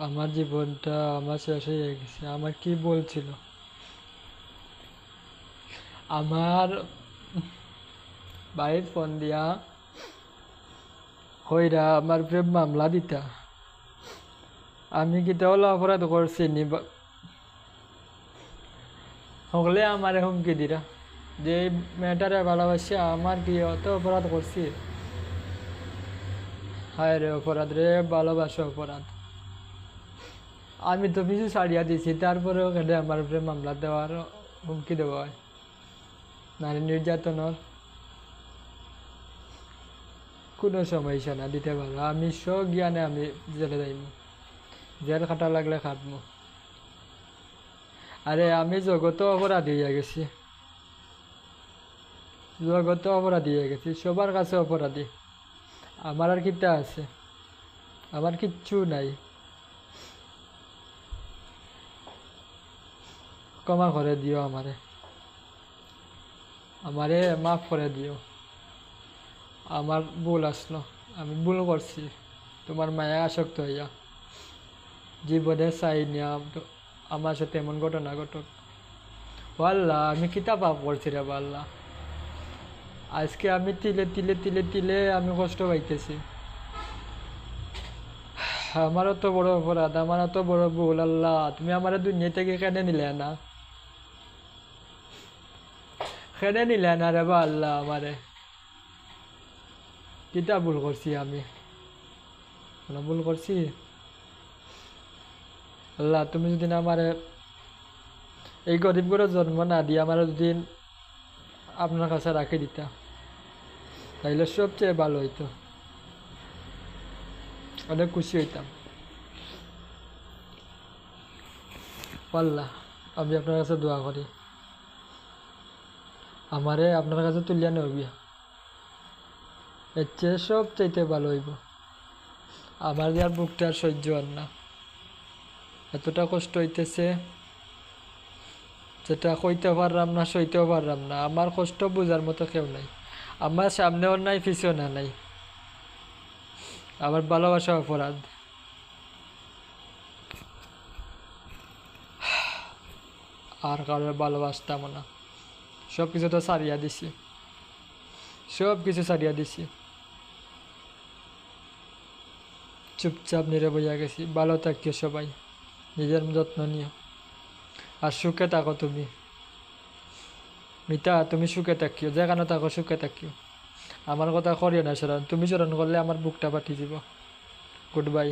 আমার জীবনটা আমার শেষ হয়ে গেছে। আমার কি বলছিল আমার ভাই ফোন দিয়া হইরা আমার প্রেম মামলা দিতা। আমি কি তাহলে অপরাধ করছি নি হলে আমার হুমকি দিরা যে মেয়েটারে ভালোবাসি আমার কি অত অপরাধ করছি? হায় রে অপরাধ রে, ভালোবাসা অপরাধ। আমি তো কিছু ছাড়িয়া দিছি, তারপরেও কেন আমার উপরে মামলা দেওয়ার হুমকি দেওয়া হয়? নারী নির্যাতনের কোনো সমস্যা না, দিতে পারো। আমি জ্ঞানে আমি জেলে যাইব, জেল খাটা লাগলে খাটবো। আরে আমি জগত অপরাধী হয়ে গেছি, জগত অপরাধী হয়ে গেছি, সবার কাছে অপরাধী। আমার আর কিটা আছে? আমার কিচ্ছু নাই। ক্ষমা করে দিও আমারে, আমারে মাফ করে দিও। আমার ভুল আসলো, আমি ভুল করছি। তোমার মায়া আসক্ত হইয়া জীবনে চাই নিয়া আমার সাথে এমন ঘটনা ঘটক। আল্লাহ, আমি কিতা পাপ করছি রে আল্লাহ। আজকে আমি তিলে তিলে তিলে তিলে আমি কষ্ট পাইতেছি। আমার তো বড় অপরাধ, আমার এত বড় ভুল। আল্লাহ, তুমি আমার দুনিয়া থেকে কেনে নিলে না, কেনে নিলে না রে আল্লাহ। আমারে কিতা ভুল করছি আমি? কোনো ভুল করছি? আল্লাহ, তুমি যদি আমার এই গরিব করে জন্ম না দিয়ে আমার যদি আপনার কাছে রাখি দিতা, তাইলে সবচেয়ে ভালো হইতো, অনেক খুশি হইতাম। আল্লাহ, আমি আপনার কাছে দোয়া করি আমারে আপনার কাছে তুলিয়া নেবিয়া, এর চেয়ে সব চাইতে ভালো হইব। আমার আর বুকটা আর সহ্য আর না, এতটা কষ্ট হইতেছে যেটা কইতে পারলাম না, সইতেও পারলাম না। আমার কষ্ট বোঝার মতো কেউ নাই, আমার সামনেও নাই, পিছেও না নাই। আমার ভালোবাসা অপরাধ। আর কারোর ভালোবাসতাম না, সব কিছু তো ছাড়িয়া দিছি, সব কিছু ছাড়িয়া দিছি। চুপচাপ নিরে বইয়া গেছি। ভালো থাকিও সবাই, নিজের যত্ন নিও, আর সুখে থাকো তুমি। মিতা, তুমি সুখে থাকিও, যেখানে থাকো সুখে থাকিও। আমার কথা করিও না স্মরণ, তুমি স্মরণ করলে আমার বুকটা ফাটি যাব। Good bye.